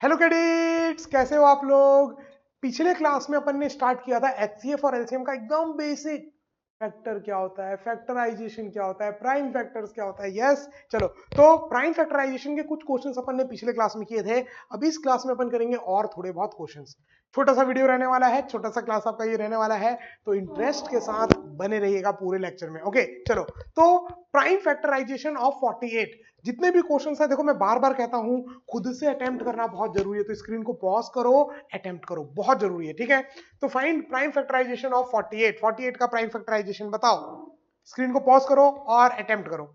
Hello cadets, कैसे हो आप लोग। पिछले क्लास में अपन ने स्टार्ट किया था एचसीएफ और एलसीएम का एकदम बेसिक। फैक्टर क्या होता है, फैक्टराइजेशन क्या होता है, प्राइम फैक्टर्स क्या होता है। यस, चलो तो प्राइम फैक्टराइजेशन के कुछ क्वेश्चंस अपन ने पिछले क्लास में किए थे। अब इस क्लास में अपन करेंगे और थोड़े बहुत क्वेश्चंस। छोटा सा वीडियो रहने वाला है, छोटा सा क्लास आपका ये रहने वाला है, तो इंटरेस्ट के साथ बने रहिएगा पूरे लेक्चर में। ओके चलो, तो प्राइम फैक्टराइजेशन ऑफ 48, जितने भी क्वेश्चंस है, देखो मैं बार बार कहता हूं, खुद से अटेम्प्ट करना बहुत जरूरी है, तो स्क्रीन को पॉज करो, अटेम्प्ट करो, बहुत जरूरी है, ठीक है। तो फाइंड प्राइम फैक्टराइजेशन ऑफ 48, 48 का प्राइम फैक्टराइजेशन बताओ। स्क्रीन को पॉज करो और अटेम्प्ट करो।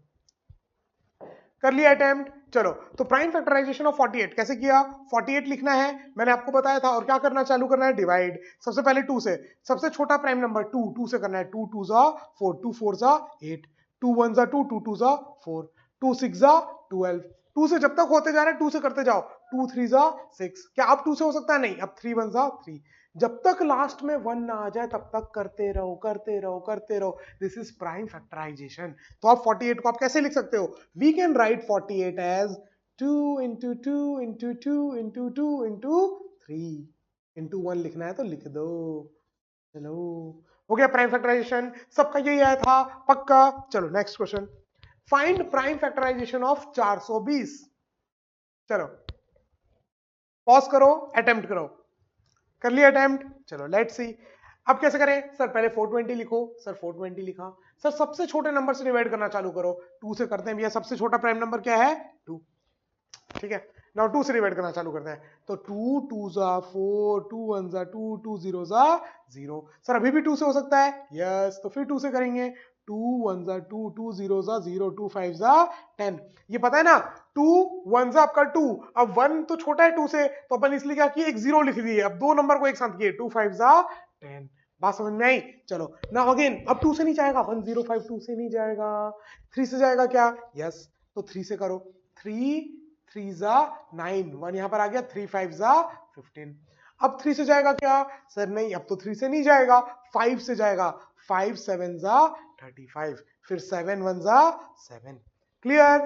कर लिया अटेम्प्ट, चलो तो प्राइम फैक्टराइजेशन ऑफ 48 कैसे किया। 48 लिखना है, मैंने आपको बताया था, और क्या करना चालू करना है, डिवाइड। सबसे पहले 2 से, सबसे छोटा प्राइम नंबर 2, 2 से करना है। 2 2 जा 4, 2 4 जा 8, 2 1 जा 2, 2 2 जा 4, 2 6 जा 12। 2 से जब तक होते जा रहे हैं 2 से करते जाओ। 2 3 जा 6, क्या अब 2 से हो सकता है, नहीं, अब 3 1 जा 3। जब तक लास्ट में 1 ना आ जाए तब तक करते रहो करते रहो करते रहो। This is prime factorization. तो आप 48 को आप कैसे लिख सकते हो, we can write 48 as 2 into 2 into 2 into 2 into 3 into 1 लिखना है तो लिख दो। चलो, हो गया प्राइम फैक्टराइजेशन, सबका यही आया था पक्का। चलो next question, find prime factorization of 420। चलो पॉज करो, अटेम्प्ट करो। कर लिया अटेम्प्ट, चलो लेट्स सी। अब कैसे करें सर, पहले 420 लिखो। सर 420 लिखा, सर सबसे छोटे नंबर से डिवाइड करना चालू करो। 2 से करते हैं भैया, सबसे छोटा प्राइम नंबर क्या है, 2, ठीक है। नाउ 2 से डिवाइड करना चालू करते हैं, तो 2 2 जा 4, 2 1 जा 2, 2 0 जा 0। सर अभी भी 2 से हो सकता है, यस, तो फिर 2 से करेंगे। 2 1 जा 2, 2 0 जा 0, 2 5 जा 10। ये पता है ना, 2 1 जा आपका 2, अब 1 तो छोटा है 2 से, तो अपन इसलिए क्या किए, एक 0 लिख दिए। अब दो नंबर को एक साथ किए, 2 5 जा 10। बात समझ में आई। चलो ना अगेन, अब 2 से नहीं जाएगा, 1 0 5 2 से नहीं जाएगा, 3 से जाएगा क्या, यस, तो 3 से करो। 3 3 जा 9, 1 यहां पर आ गया, 3 5 जा 15। अब 3 से जाएगा क्या, सर नहीं, अब तो 3 से नहीं जाएगा, 5 से जाएगा। 5 7 जा 35, फिर 7 1 जा 7। क्लियर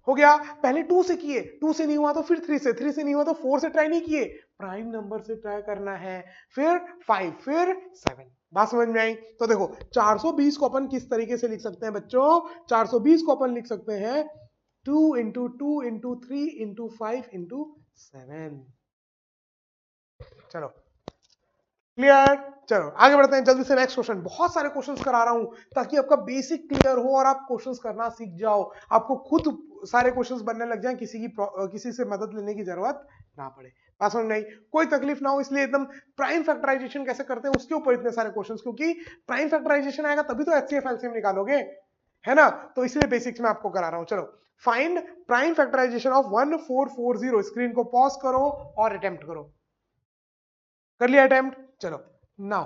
हो गया। पहले 2 से किए, 2 से नहीं हुआ तो फिर 3 से, 3 से नहीं हुआ तो 4 से ट्राई नहीं किए, प्राइम नंबर से ट्राई करना है, फिर 5, फिर 7। बात समझ में आई। तो देखो 420 को अपन किस तरीके से लिख सकते हैं बच्चों, 420 को अपन लिख सकते हैं 2 into 2 into 3 into 5 into 7। चलो क्लियर, चलो आगे बढ़ते हैं जल्दी से नेक्स्ट क्वेश्चन। बहुत सारे क्वेश्चंस करा रहा हूं ताकि आपका बेसिक क्लियर हो और आप क्वेश्चंस करना सीख जाओ, आपको खुद सारे क्वेश्चंस बनने लग जाए, किसी से मदद लेने की जरूरत ना पड़े। बात समझ नहीं, कोई तकलीफ ना हो, इसलिए एकदम प्राइम फैक्टराइजेशन कैसे करते हैं उसके ऊपर इतने सारे क्वेश्चंस, क्योंकि प्राइम फैक्टराइजेशन आएगा तभी तो एचसीएफ एलसीएम निकालोगे, है ना। तो इसलिए बेसिक्स में आपको करा रहा हूं। चलो find prime factorization of 1440। Screen को पॉज करो और अटेम्प्ट करो। कर लिया अटेम्प्ट, चलो नाउ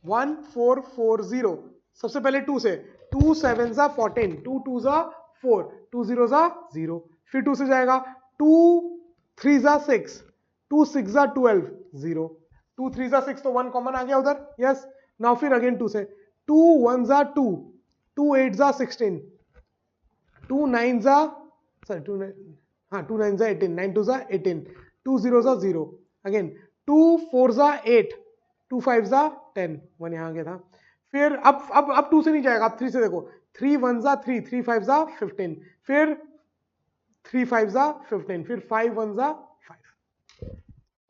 1440, सबसे पहले 2 से, 2 7 जा 14, 2 2 जा 4, 2 0 जा 0, फिर 2 से जाएगा, 2 3 जा 6, 2 6 जा 12 0, 2 3 जा 6, तो 1 कॉमन आ गया उधर, यस। नाउ फिर अगेन 2 से, 2 1 जा 2, 2 8 जा 16, 2 9 जा, सॉरी 2 हाँ 2 9 जा 18, 9 2 जा 18, 2 0 जा 0, अगेन 2 4 जा 8, 2 5 जा 10, 1 यहाँ गया था। फिर अब 2 से नहीं जाएगा, अब 3 से देखो, 3 1 जा 3, 3 5 जा 15, फिर 3 5 जा 15, फिर 5 1 जा 5।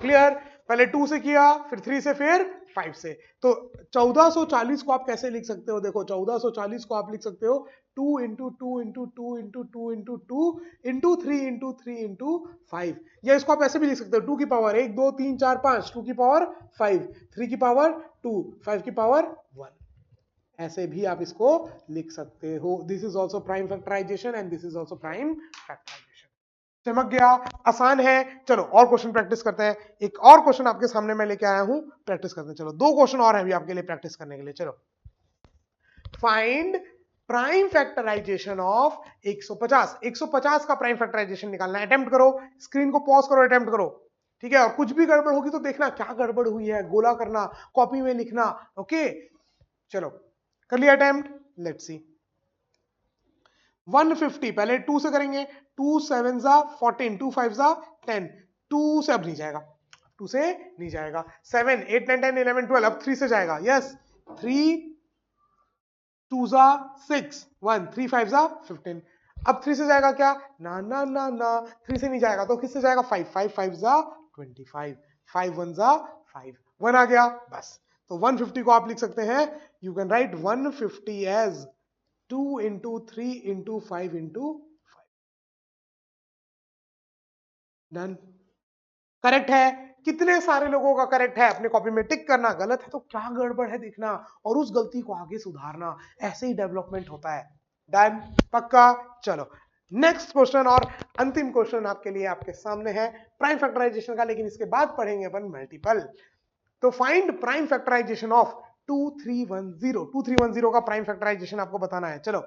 क्लियर, पहले 2 से किया, फिर 3 से, फिर 5 से। तो 1440 को आप कैसे लिख सकते हो, देखो 1440 को आप लिख सकते हो 2 into 2 into 2 into 2 into 2 into 3 into 3 into 5, या इसको आप ऐसे भी लिख सकते हो 2 की पावर 1 2 3 4 5, 2 की पावर 5, 3 की पावर 2, 5 की पावर 1, ऐसे भी आप इसको लिख सकते हो। This is also prime factorization and this is also prime factorization. चमक गया, आसान है। चलो और क्वेश्चन प्रैक्टिस करते हैं। एक और क्वेश्चन आपके सामने मैं लेके आया हूं, प्रैक्टिस करते हैं। चलो 2 क्वेश्चन और हैं अभी आपके लिए प्रैक्टिस करने के लिए। चलो फाइंड प्राइम फैक्टराइजेशन ऑफ 150। 150 का प्राइम फैक्टराइजेशन निकालना है, अटेम्प्ट करो। स्क्रीन को पॉज करो, अटेम्प्ट करो, ठीक है। और कुछ भी गड़बड़ होगी तो देखना क्या गड़बड़ हुई है, गोला करना, कॉपी में लिखना, ओके। चलो कर लिया अटेम्प्ट, लेट्स सी। 150 पहले 2 से करेंगे, 2 7 जा 14, 2 5 जा 10, 2 से अब नहीं जाएगा, 2 से नहीं जाएगा। 7 8 9 10 11 12 अब 3 से जाएगा, यस 3 2 जा 6 1 3 5 जा 15। अब 3 से जाएगा क्या, ना ना ना ना 3 से नहीं जाएगा, तो किससे जाएगा 5 5 5 जा 25 5 1 जा 5 1 आ गया बस। तो 150 को आप लिख सकते हैं, you can write 150 as 2 into 3 into 5 into 5। Done, correct है। कितने सारे लोगों का करेक्ट है, अपने कॉपी में टिक करना, गलत है तो क्या गड़बड़ है देखना और उस गलती को आगे सुधारना, ऐसे ही डेवलपमेंट होता है। डन, पक्का। चलो नेक्स्ट क्वेश्चन और अंतिम क्वेश्चन आपके लिए आपके सामने है प्राइम फैक्टराइजेशन का, लेकिन इसके बाद पढ़ेंगे अपन मल्टीपल। तो फाइंड प्राइम फैक्टराइजेशन ऑफ 2310 का प्राइम फैक्टराइजेशन आपको बताना है। चलो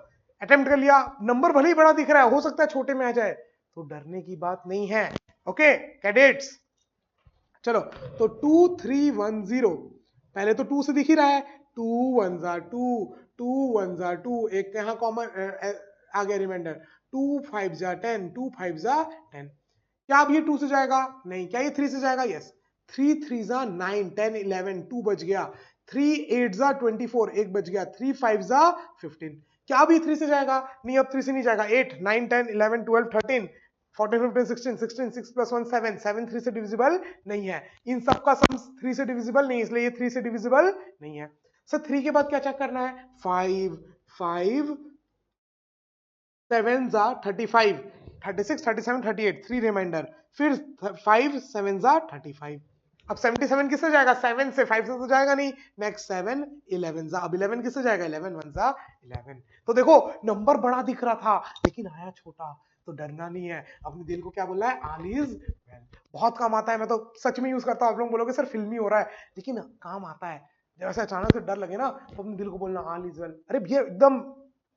अटेम्प्ट कर लिया, नंबर भले ही बड़ा दिख रहा है, हो सकता है छोटे में आ जाए, तो डरने की बात नहीं है। ओके कैडेट्स, चलो तो 2310 पहले तो 2 से दिख ही रहा है, 2 1 जा 2 2 1 जा 2, एक यहां कॉमन आ गया रिमाइंडर, 2 5 जा 10 2 5 जा 10। क्या अब ये 2 से जाएगा, नहीं। क्या ये 3 से जाएगा, यस 3 3 जा 9 10 11 2 बच गया, 3 8 जा 24 एक बच गया, 3 5 जा 15। क्या अब ये 3 से जाएगा, नहीं अब 3 से नहीं जाएगा, 8 9 10 11 12 13 14 15 16 16 6 plus 1 7 7 3 से डिविजिबल नहीं है, इन सब का सम 3 से डिविजिबल नहीं है, इसलिए ये 3 से डिविजिबल नहीं है। सर 3 के बाद क्या चेक करना है, 5 5 7 जा 35 36 37 38 3 रिमाइंडर, फिर 5 7 जा 35। अब 77 किससे जाएगा, 7 से, 5 से तो जाएगा नहीं, नेक्स्ट 7 11 जा, अब 11 किससे जाएगा, 11 1 जा 11। तो देखो नंबर बड़ा दिख रहा था लेकिन आया छोटा, तो डरना नहीं है, अपने दिल को क्या बोलना है, ऑल इज वेल। बहुत काम आता है, मैं तो सच में यूज करता हूँ। आप लोग बोलोगे सर फिल्मी हो रहा है, लेकिन काम आता है। जब ऐसे अचानक से डर लगे ना तो अपने दिल को बोलना ऑल इज वेल। अरे भैया एकदम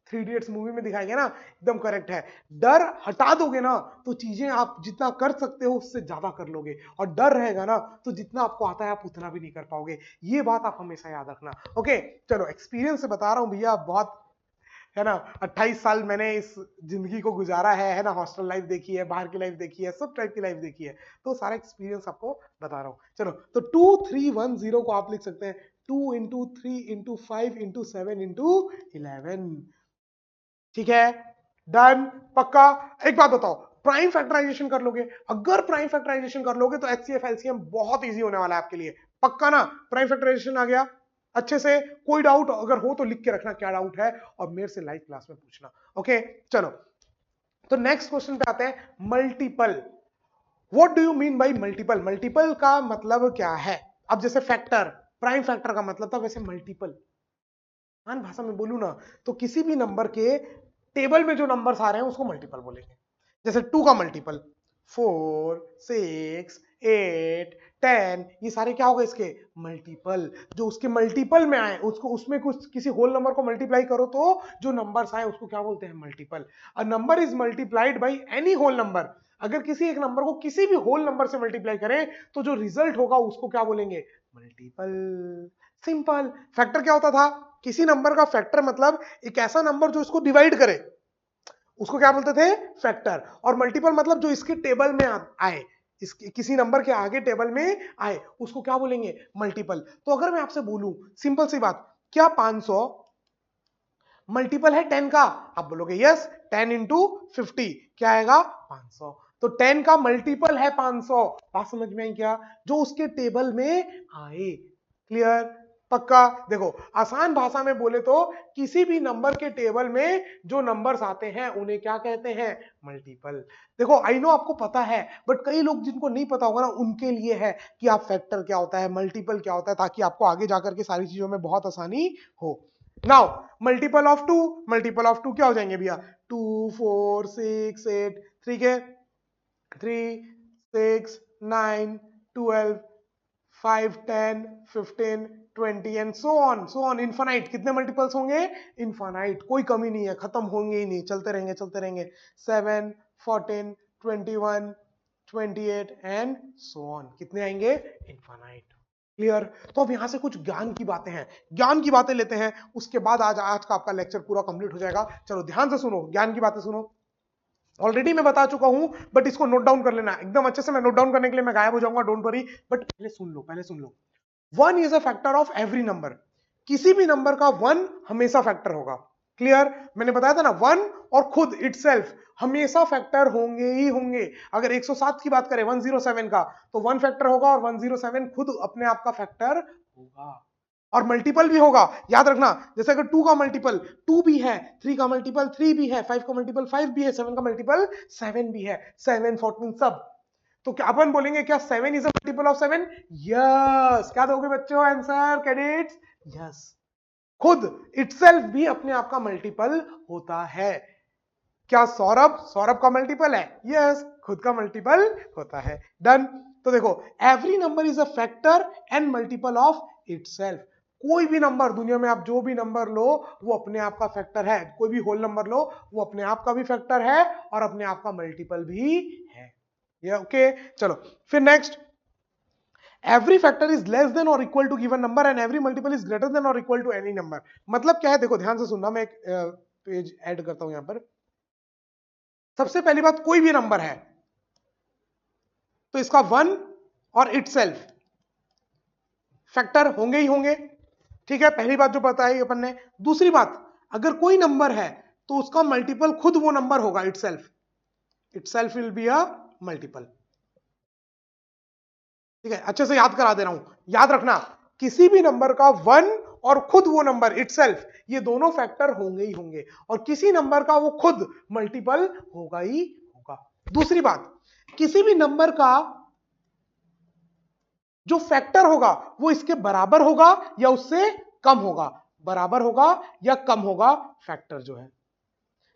3 इडियट्स मूवी में दिखाया गया ना, एकदम करेक्ट है। डर हटा दोगे ना तो चीजें आप जितना कर सकते हो उससे ज्यादा कर लोगे, और डर रहेगा ना तो जितना आपको आता है आप उतना भी नहीं कर पाओगे। ये बात आप हमेशा याद रखना। ओके चलो, एक्सपीरियंस से बता रहा हूँ भैया, बहुत है ना, 28 साल मैंने इस जिंदगी को गुजारा है ना, हॉस्टल लाइफ देखी है, बाहर की लाइफ देखी है, सब टाइप की लाइफ देखी है, तो सारा एक्सपीरियंस आपको बता रहा हूँ। चलो तो 2310 को आप लिख सकते हैं 2 इंटू 3 इंटू 5 इंटू 7 इंटू 11। ठीक है, डन, पक्का। एक बात बताओ, प्राइम फैक्टराइजेशन कर लोगे, अगर प्राइम फैक्टराइजेशन कर लोगे तो एचसीएफ एलसीएम बहुत इजी होने वाला है आपके लिए, पक्का ना। प्राइम फैक्टराइजेशन आ गया अच्छे से, कोई डाउट अगर हो तो लिख के रखना क्या डाउट है, और मेरे से लाइव क्लास में पूछना। ओके चलो, तो नेक्स्ट क्वेश्चन पे आते हैं, multiple. What do you mean by multiple, multiple का मतलब क्या है। अब जैसे फैक्टर, प्राइम फैक्टर का मतलब था, वैसे मल्टीपल आसान भाषा में बोलूं ना तो किसी भी नंबर के टेबल में जो नंबर्स आ रहे हैं उसको मल्टीपल बोलेंगे। जैसे 2 का मल्टीपल 4 6 8 10, ये सारे क्या होगा इसके मल्टीपल। जो उसके मल्टीपल में आए उसको, उसमें कुछ किसी होल नंबर को मल्टीप्लाई करो तो जो नंबर्स आए उसको क्या बोलते हैं, multiple. A number is multiplied by any whole number, अगर किसी एक नंबर को किसी भी होल नंबर से मल्टीप्लाई करें तो जो रिजल्ट होगा उसको क्या बोलेंगे, मल्टीपल। सिंपल। फैक्टर क्या होता था, किसी नंबर का फैक्टर मतलब एक ऐसा नंबर जो इसको डिवाइड करे, उसको क्या बोलते थे, फैक्टर। और मल्टीपल मतलब जो इसके टेबल में आए, इसके किसी नंबर के आगे टेबल में आए उसको क्या बोलेंगे, मल्टीपल। तो अगर मैं आपसे बोलूं सिंपल सी बात, क्या 500 मल्टीपल है 10 का, आप बोलोगे यस, 10 इंटू 50 क्या आएगा, 500। तो 10 का मल्टीपल है 500। बात समझ में आई क्या, जो उसके टेबल में आए। क्लियर, पक्का। देखो आसान भाषा में बोले तो किसी भी नंबर के टेबल में जो नंबर्स आते हैं उन्हें क्या कहते हैं, मल्टीपल। देखो आई नो आपको पता है, बट कई लोग जिनको नहीं पता होगा ना उनके लिए है कि आप फैक्टर क्या होता है, मल्टीपल क्या होता है, ताकि आपको आगे जाकर के सारी चीजों में बहुत आसानी हो। Now multiple of 2, multiple of 2 क्या हो जाएंगे भैया, 2 4 6 8 3 के 3 6 9 12 5 10 15 20 एंड सो ऑन इनफाइनाइट। कितने मल्टीपल्स होंगे, इनफाइनाइट, कोई कमी नहीं है, खत्म होंगे ही नहीं, चलते रहेंगे चलते रहेंगे। 7 14 21 28 एंड सो ऑन, कितने आएंगे, इनफाइनाइट। क्लियर। तो अब यहां से कुछ ज्ञान की बातें हैं, ज्ञान की बातें लेते हैं, उसके बाद आज का आपका लेक्चर पूरा कंप्लीट हो जाएगा। चलो ध्यान से सुनो, ज्ञान की बातें सुनो। ऑलरेडी मैं बता चुका हूं, बट इसको नोट डाउन कर लेना एकदम अच्छे से। मैं नोट डाउन करने के लिए मैं गायब हो जाऊंगा, डोंट वरी, बट पहले सुन लो, पहले सुन लो। 1 is a factor of every number. किसी भी नंबर का 1 हमेशा फैक्टर होगा। क्लियर? मैंने बताया था ना, 1 और खुद इटसेल्फ हमेशा फैक्टर होंगे ही होंगे। अगर 107 की बात करें, 107 का, तो 1 फैक्टर होगा और 107 खुद अपने आप का फैक्टर होगा। और मल्टीपल भी होगा, याद रखना। जैसे अगर 2 का मल्टीपल 2 भी है, 3 का मल्टीपल 3 भी है, 5 का मल्टीपल 5 भी है, 7 का मल्टीपल 7 भी है, 7 14 सब। तो क्या अपन बोलेंगे, क्या 7 is a multiple of 7? Yes. क्या दोगे बच्चों आंसर, कैडेट्स? यस। खुद इटसेल्फ भी अपने आप का मल्टीपल होता है। क्या सौरभ सौरभ का मल्टीपल है? यस, खुद का मल्टीपल होता है। डन। तो देखो, every number is a factor and multiple of itself. कोई भी नंबर, दुनिया में आप जो भी नंबर लो, वो अपने आप का फैक्टर है। कोई भी होल नंबर लो, वो अपने आप का भी फैक्टर है और अपने आप का मल्टीपल भी है। ये ओके। चलो फिर next, every factor is less than और equal to given number and every multiple is greater than और इक्वल टू एनी नंबर। मतलब क्या है, देखो ध्यान से सुनना, मैं एक पेज ऐड करता हूं यहां पर। सबसे पहली बात, कोई भी नंबर है तो इसका 1 और इटसेल्फ फैक्टर होंगे ही होंगे। ठीक है, पहली बात जो बताई अपन ने। दूसरी बात, अगर कोई नंबर है तो उसका मल्टीपल खुद वो नंबर होगा, itself. Itself will be a multiple. ठीक है, अच्छे से याद करा दे रहा हूं, याद रखना। किसी भी नंबर का 1 और खुद वो नंबर इटसेल्फ, ये दोनों फैक्टर होंगे ही होंगे, और किसी नंबर का वो खुद मल्टीपल होगा ही होगा। दूसरी बात, किसी भी नंबर का जो फैक्टर होगा वो इसके बराबर होगा या उससे कम होगा। बराबर होगा या कम होगा फैक्टर जो है।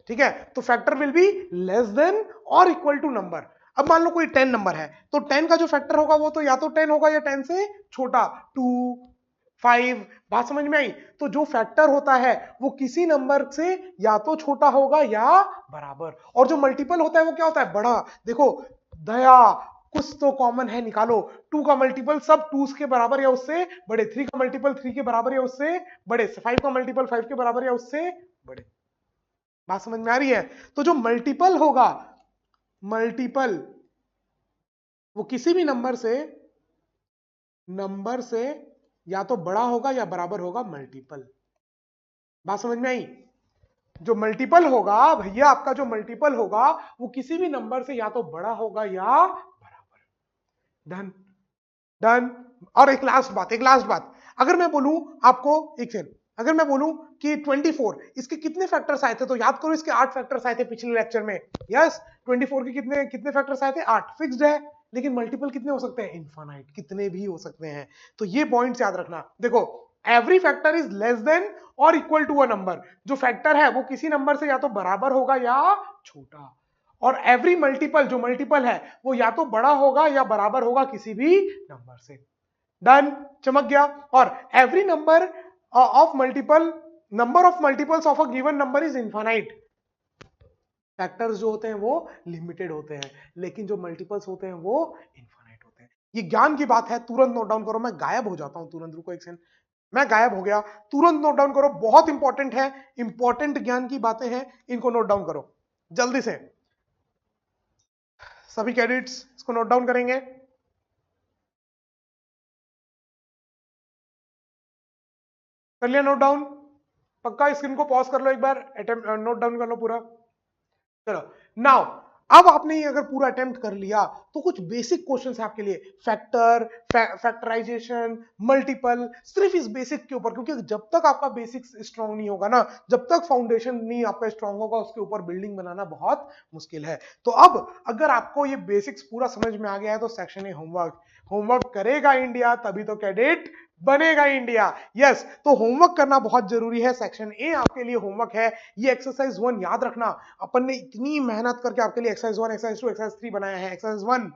ठीक है, तो factor will be less than और इक्वल टू नंबर। अब मान लो कोई 10 नंबर है, तो 10 का जो फैक्टर होगा वो तो या तो 10 होगा या 10 से छोटा, 2 5। बात समझ में आई? तो जो फैक्टर होता है वो किसी नंबर से या तो छोटा होगा या बराबर, और जो मल्टीपल होता है वो क्या होता है, बड़ा। देखो दया, कुछ तो कॉमन है, निकालो। 2 का मल्टीपल सब 2 के बराबर या उससे बड़े, 3 का मल्टीपल 3 के बराबर या उससे बड़े, 5 का मल्टीपल 5 के बराबर या उससे बड़े। बात समझ में आ रही है? तो जो मल्टीपल होगा, मल्टीपल वो किसी भी नंबर से या तो बड़ा होगा या बराबर होगा मल्टीपल। बात समझ में आई? जो मल्टीपल होगा भैया, आपका जो मल्टीपल होगा वो किसी भी नंबर से या तो बड़ा होगा या बराबर। डन। डन। और एक लास्ट बात, अगर मैं बोलूं आपको, एक सेकंड, अगर मैं बोलूं कि 24, इसके कितने फैक्टर्स आए थे, तो याद करो, इसके 8 फैक्टर्स आए थे पिछले लेक्चर में। यस, 24 के कितने कितने फैक्टर्स आए थे, 8 फिक्स्ड है। लेकिन मल्टीपल कितने हो सकते हैं, इनफाइनाइट, कितने भी हो सकते हैं। तो ये पॉइंट्स याद रखना। देखो, every factor is less than और इक्वल टू अ नंबर। जो फैक्टर है वो किसी नंबर से या तो बराबर होगा या छोटा, और एवरी मल्टीपल, जो मल्टीपल है वो या तो बड़ा होगा या बराबर होगा किसी भी नंबर से। डन, चमक गया। और every number of multiples of a given number is infinite. Factors जो होते हैं वो लिमिटेड होते हैं, लेकिन जो मल्टीपल्स होते हैं वो इनफाइनाइट होते हैं। ये ज्ञान की बात है, तुरंत नोट डाउन करो। मैं गायब हो जाता हूं तुरंत, रुको एक सेकंड, मैं गायब हो गया, तुरंत नोट डाउन करो, बहुत इंपॉर्टेंट है, इंपॉर्टेंट ज्ञान की बातें हैं, इनको नोट डाउन करो जल्दी से। सभी कैडेट्स इसको नोट डाउन करेंगे? कर लिया नोट डाउन? पक्का स्क्रीन को पॉज कर लो एक बार, अटेम्प्ट नोट डाउन कर लो पूरा। चलो नाउ, अब आपने ये अगर पूरा अटेम्प्ट कर लिया तो कुछ बेसिक क्वेश्चंस है आपके लिए, फैक्टर, फैक्टराइजेशन, मल्टीपल, सिर्फ इस बेसिक के ऊपर, क्योंकि जब तक आपका बेसिक स्ट्रांग नहीं होगा ना, जब तक फाउंडेशन नहीं आपका स्ट्रांग होगा, उसके ऊपर बिल्डिंग बनाना बहुत मुश्किल है। तो अब अगर आपको ये बेसिक्स पूरा समझ में आ गया है तो सेक्शन ए होमवर्क, होमवर्क करेगा इंडिया तभी तो कैडेट बनेगा इंडिया। यस, तो होमवर्क करना बहुत जरूरी है। सेक्शन ए आपके लिए होमवर्क है। ये एक्सरसाइज 1 याद रखना, अपन ने इतनी मेहनत करके आपके लिए एक्सरसाइज 1, एक्सरसाइज 2, एक्सरसाइज 3 बनाया है। एक्सरसाइज 1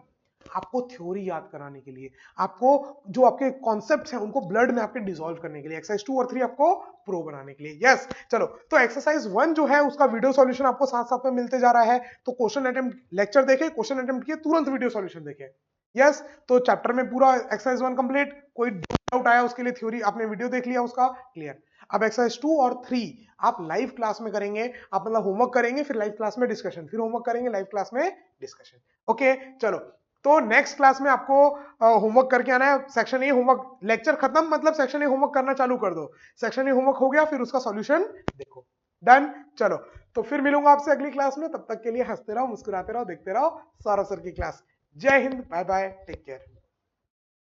आपको थ्योरी याद कराने के लिए, आपको जो आपके कॉन्सेप्ट्स हैं उनको ब्लड में आपके डिसॉल्व करने के लिए। एक्सरसाइज 2 और 3 आपको प्रो बनाने के लिए। यस, चलो, तो एक्सरसाइज 1 जो है उसका वीडियो सॉल्यूशन आपको साथ साथ में मिलते जा रहा है। तो क्वेश्चन अटेम्प्ट, लेक्चर देखे, क्वेश्चन अटेम्प्ट किए, तुरंत वीडियो सॉल्यूशन देखे। यस, तो चैप्टर में पूरा एक्सरसाइज 1 कंप्लीट, कोई डाउट आया उसके लिए थ्योरी आपने वीडियो देख लिया उसका, क्लियर। अब एक्सरसाइज 2 और 3 आप लाइव क्लास में करेंगे, आप मतलब होमवर्क करेंगे फिर लाइव क्लास में डिस्कशन, फिर होमवर्क करेंगे लाइव क्लास में डिस्कशन। ओके चलो, तो नेक्स्ट क्लास में आपको होमवर्क करके आना है। सेक्शन ए होमवर्क, लेक्चर खत्म मतलब सेक्शन ए होमवर्क करना चालू कर दो, सेक्शन ए होमवर्क हो गया फिर उसका सॉल्यूशन देखो। डन, चलो तो फिर मिलूंगा आपसे अगली क्लास में, तब तक के लिए हंसते रहो, मुस्कुराते रहो, देखते रहो सौरभ सर की क्लास। जय हिंद, बाय बाय, टेक केयर।